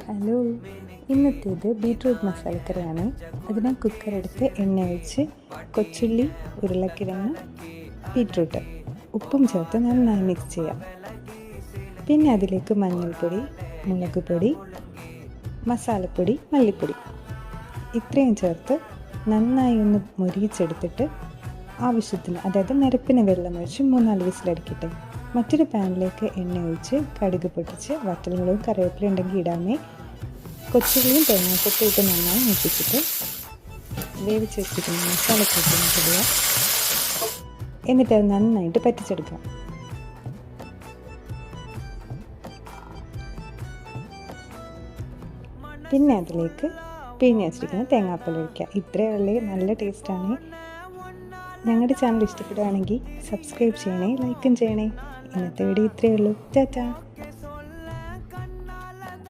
Hello, ഇന്നത്തേത് beetroot മസാലക്കറിയാണ്. അതിന് കുക്കറെടുത്ത് എണ്ണ ഒഴിച്ച് കൊച്ചുള്ളി, ഉരുളക്കിഴങ്ങ്, ബീട്രൂട്ട് ഉപ്പും ചേർത്ത് നന്നായി മിക്സ് ചെയ്യാം. പിന്നെ അതിലേക്ക് മഞ്ഞൾപ്പൊടി, മുളക് പൊടി, മസാലപ്പൊടി, മല്ലിപ്പൊടി ഇത്രയും ചേർത്ത് നന്നായി ഒന്ന് മൊരിയിച്ചെടുത്തിട്ട് ആവശ്യത്തിന്, അതായത് നിരപ്പിന് വെള്ളമൊഴിച്ച് 3-4 വിസിലടിക്കട്ടെ. മറ്റൊരു പാനിലേക്ക് എണ്ണ ഒഴിച്ച് കടുക് പൊട്ടിച്ച് വറ്റൽമുളകും കറിവേപ്പില ഉണ്ടെങ്കിൽ ഇടാമേ. കൊച്ചുള്ളിയും തേങ്ങാക്കൊത്തും ഇട്ട് നന്നായി മൂപ്പിച്ചിട്ട് വേവിച്ച് വെച്ചിരിക്കുന്ന മസാലക്കൂട്ടി ഇടുക. എന്നിട്ട് അത് നന്നായിട്ട് പറ്റിച്ചെടുക്കാം. പിന്നെ അതിലേക്ക് പിഴിഞ്ഞ് വെച്ചിരിക്കുന്ന തേങ്ങാപ്പാൽ ഒഴിക്കുക. ഇത്രയേ ഉള്ളൂ, നല്ല ടേസ്റ്റാണ്. ഞങ്ങളുടെ ചാനൽ ഇഷ്ടപ്പെടുകയാണെങ്കിൽ സബ്സ്ക്രൈബ് ചെയ്യണേ, ലൈക്കും ചെയ്യണേ. ഇന്നത്തെ വീഡിയോ ഇത്രയേ ഉള്ളൂ. ടാറ്റാ.